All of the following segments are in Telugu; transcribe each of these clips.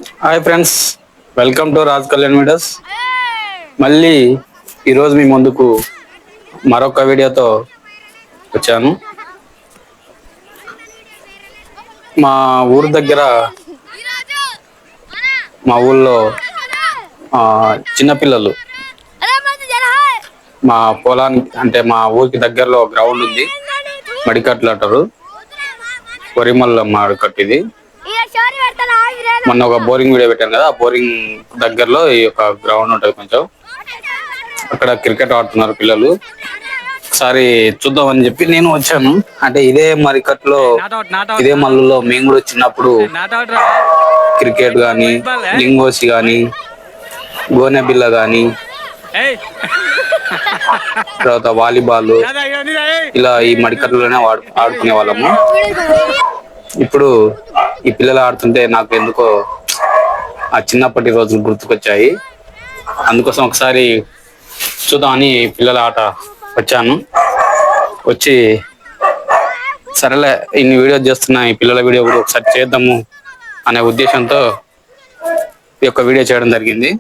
Hi friends, welcome to Raj Kalyan videos. మళ్ళీ ఈరోజు మీ ముందుకు మరొక వీడియోతో వచ్చాను. మా ఊరు దగ్గర మా ఊళ్ళో చిన్నపిల్లలు మా పొలానికి అంటే మా ఊరికి దగ్గరలో గ్రౌండ్ ఉంది. మడికట్లు అంటారు, వరిమల్ల మాడికట్టు. ఇది మొన్న ఒక బోరింగ్ వీడియో పెట్టాను కదా, ఆ బోరింగ్ దగ్గరలో ఈ యొక్క గ్రౌండ్ ఉంటుంది. కొంచెం అక్కడ క్రికెట్ ఆడుతున్నారు పిల్లలు. ఒకసారి చూద్దామని చెప్పి నేను వచ్చాను. అంటే ఇదే మరికట్లో ఇదే మల్లులో మేము కూడా చిన్నప్పుడు క్రికెట్ గాని, లింగోసి గాని, గోనె బిల్ల గాని, తర్వాత వాలీబాల్ ఇలా ఈ మడికట్లలోనే ఆడుకునే వాళ్ళము. ఇప్పుడు ఈ పిల్లలు ఆడుతుంటే నాకు ఎందుకో ఆ చిన్నప్పటి రోజులు గుర్తుకొచ్చాయి. అందుకోసం ఒకసారి చూద్దామని పిల్లల ఆట వచ్చాను. వచ్చి సరేలే ఇన్ని వీడియోస్ చేస్తున్నా, ఈ పిల్లల వీడియో కూడా ఒకసారి చేద్దాము అనే ఉద్దేశంతో ఈ యొక్క వీడియో చేయడం జరిగింది.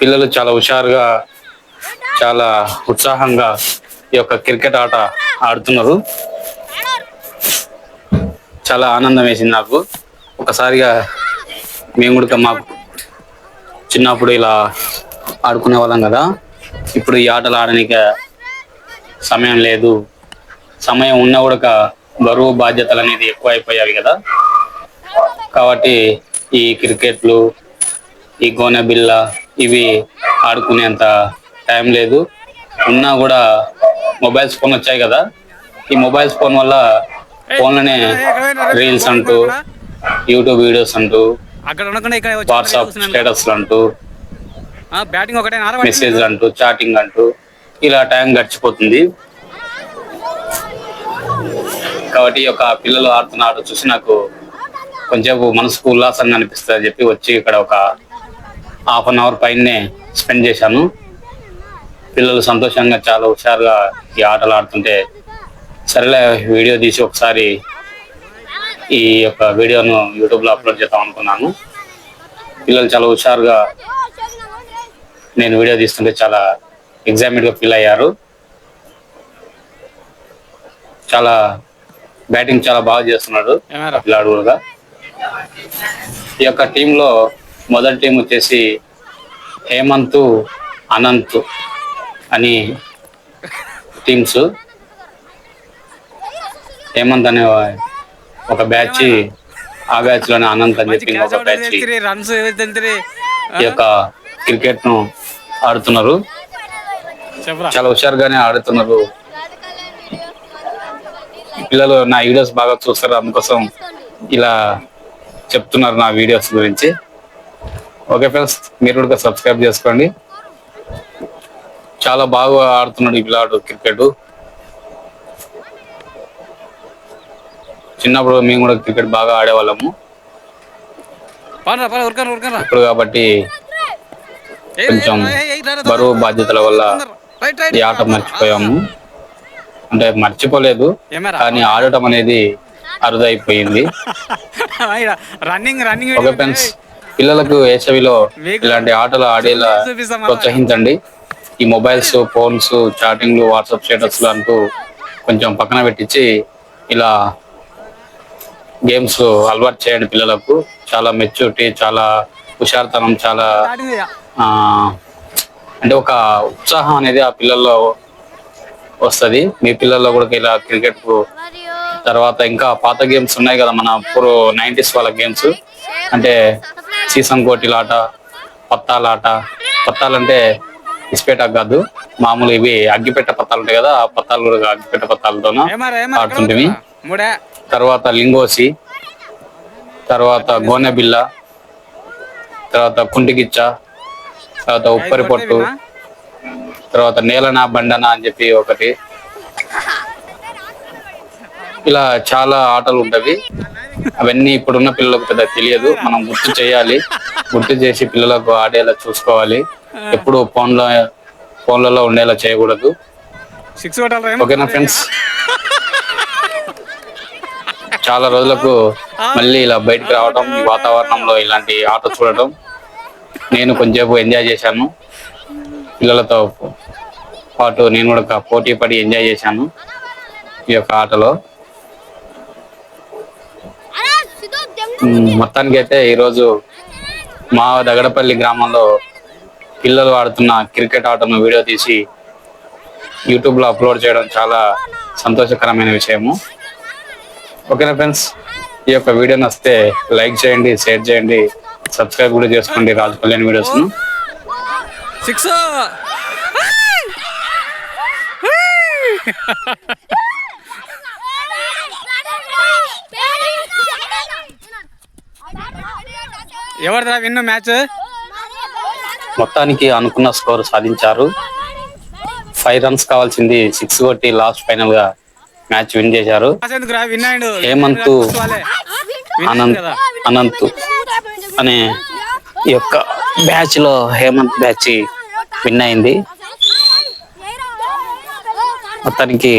పిల్లలు చాలా హుషారుగా, చాలా ఉత్సాహంగా ఈ యొక్క క్రికెట్ ఆట ఆడుతున్నారు. చాలా ఆనందం వేసింది నాకు. ఒకసారిగా మేము కూడా మాకు చిన్నప్పుడు ఇలా ఆడుకునే వాళ్ళం కదా, ఇప్పుడు ఈ ఆటలు ఆడడానికి సమయం లేదు. సమయం ఉన్నా కూడా బరువు బాధ్యతలు అనేది ఎక్కువ అయిపోయాయి కదా. కాబట్టి ఈ క్రికెట్లు, ఈ గోనె బిల్ల ఇవి ఆడుకునేంత టైం లేదు. ఉన్నా కూడా మొబైల్స్ ఫోన్ వచ్చాయి కదా, ఈ మొబైల్స్ ఫోన్ వల్ల ఫోన్లోనే రీల్స్ అంటూ, యూట్యూబ్ వీడియోస్ అంటూ, వాట్సాప్ స్టేటస్లు అంటూ, మెసేజ్ అంటూ, చాటింగ్ అంటూ ఇలా టైం గడిచిపోతుంది. కాబట్టి ఈ యొక్క పిల్లలు ఆడుతున్న ఆట చూసి నాకు కొంచెం మనసుకు ఉల్లాసంగా అనిపిస్తుంది అని చెప్పి వచ్చి ఇక్కడ ఒక ½ పైనే స్పెండ్ చేశాను. పిల్లలు సంతోషంగా చాలా హుషారుగా ఈ ఆటలు ఆడుతుంటే సరేలే వీడియో తీసి ఒకసారి ఈ యొక్క వీడియోను యూట్యూబ్లో అప్లోడ్ చేద్దాం అనుకున్నాను. పిల్లలు చాలా హుషారుగా నేను వీడియో తీస్తుంటే చాలా ఎగ్జైటెడ్గా ఫీల్ అయ్యారు. చాలా బ్యాటింగ్ చాలా బాగా చేస్తున్నాడు పిల్లాడు కూడా. ఈ యొక్క టీంలో మొదటి టీం వచ్చేసి హేమంత్, అనంత్ అని టీమ్స్. హేమంత్ అనే ఒక బ్యాచ్, ఆ బ్యాచ్ లోనే అనంత్ అని చెప్పి ఒక బ్యాచ్ ఈ యొక్క క్రికెట్ ను ఆడుతున్నారు. చాలా హుషారుగానే ఆడుతున్నారు. పిల్లలు నా వీడియోస్ బాగా చూస్తారు, అందుకోసం ఇలా చెప్తున్నారు నా వీడియోస్ గురించి. ఓకే ఫ్రెండ్స్, మీరు కూడా సబ్స్క్రైబ్ చేసుకోండి. చాలా బాగా ఆడుతున్నాడు ఈ పిల్లాడు క్రికెట్. చిన్నప్పుడు మేము కూడా క్రికెట్ బాగా ఆడేవాళ్ళము. ఇప్పుడు కాబట్టి కొంచెం బరువు బాధ్యతల వల్ల ఈ ఆట మర్చిపోయాము. అంటే మర్చిపోలేదు, కానీ ఆడటం అనేది అరుదైపోయింది. ఓకే ఫ్రెండ్స్, పిల్లలకు వేసవిలో ఇలాంటి ఆటలు ఆడేలా ప్రోత్సహించండి. ఈ మొబైల్స్, ఫోన్స్, చాటింగ్లు, వాట్సాప్ స్టేటస్లు అంటూ కొంచెం పక్కన పెట్టించి ఇలా గేమ్స్ అలవాటు చేయండి పిల్లలకు. చాలా మెచ్యూరిటీ, చాలా హుషారుతనం, చాలా అంటే ఒక ఉత్సాహం అనేది ఆ పిల్లల్లో వస్తుంది. మీ పిల్లల్లో కూడా ఇలా క్రికెట్ తర్వాత ఇంకా పాత గేమ్స్ ఉన్నాయి కదా, మన 90s వాళ్ళ గేమ్స్. అంటే సీసం కోటిలాట, పత్తాలాట. పత్తాలంటే ఇస్పేటాకు కాదు, మామూలు ఇవి అగ్గిపెట్ట పత్తాలు ఉంటాయి కదా, ఆ పత్తాలు కూడా అగ్గిపెట్ట పత్తాలతోనూ ఆడుతుంటివి. తర్వాత లింగోసి, తర్వాత గోనె బిల్ల, తర్వాత కుంటిగిచ్చ, తర్వాత ఉప్పరి పొట్టు, తర్వాత నేలనా బండనా అని చెప్పి ఒకటి. ఇలా చాలా ఆటలు ఉంటవి. అవన్నీ ఇప్పుడున్న పిల్లలకు పెద్ద తెలియదు. మనం గుర్తు చేయాలి, గుర్తు చేసి పిల్లలకు ఆడేలా చూసుకోవాలి. ఎప్పుడు ఫోన్లలో ఉండేలా చేయకూడదు. ఓకేనా ఫ్రెండ్స్? చాలా రోజులకు మళ్ళీ ఇలా బయటకు రావడం, ఈ వాతావరణంలో ఇలాంటి ఆట చూడటం నేను కొంచెంసేపు ఎంజాయ్ చేశాను. పిల్లలతో పాటు నేను కూడా పోటీ పడి ఎంజాయ్ చేశాను ఈ యొక్క ఆటలో. మొత్తానికి అయితే ఈరోజు మా దగడపల్లి గ్రామంలో పిల్లలు ఆడుతున్న క్రికెట్ ఆటను వీడియో తీసి యూట్యూబ్లో అప్లోడ్ చేయడం చాలా సంతోషకరమైన విషయము. ఓకేనా ఫ్రెండ్స్, ఈ యొక్క వీడియో నచ్చితే లైక్ చేయండి, షేర్ చేయండి, సబ్స్క్రైబ్ కూడా చేసుకోండి రాజు కళ్యాణ్ వీడియోస్ను. ఎవరిదా విన్న మ్యాచ్? మొత్తానికి అనుకున్న స్కోర్ సాధించారు. 5 రన్స్ కావాల్సింది 6 కొట్టి లాస్ట్ ఫైనల్ గా మ్యాచ్ విన్ చేశారు. హేమంత్ అనంత్ అనే ఈ యొక్క బ్యాచ్ లో హేమంత్ బ్యాచ్ విన్ అయింది. మొత్తానికి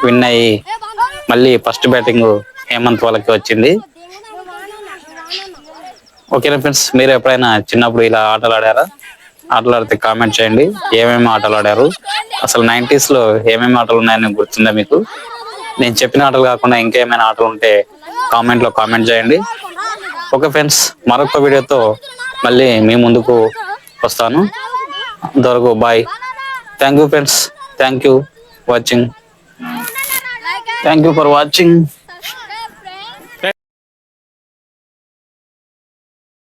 విన్ అయ్యి మళ్ళీ ఫస్ట్ బ్యాటింగ్ హేమంత్ వాళ్ళకి వచ్చింది. ఓకేనా ఫ్రెండ్స్, మీరు ఎప్పుడైనా చిన్నప్పుడు ఇలా ఆటలు ఆడారా? ఆటలు ఆడితే కామెంట్ చేయండి. ఏమేమి ఆటలు ఆడారు, అసలు 90s లో ఏమేమి ఆటలు ఉన్నాయని గుర్తుందా మీకు? నేను చెప్పిన ఆటలు కాకుండా ఇంకేమైనా ఆటలు ఉంటే కామెంట్ లో కామెంట్ చేయండి. ఓకే ఫ్రెండ్స్, మరొక వీడియోతో మళ్ళీ మీ ముందుకు వస్తాను. అంతవరకు bye. Thank you friends, thank you for watching.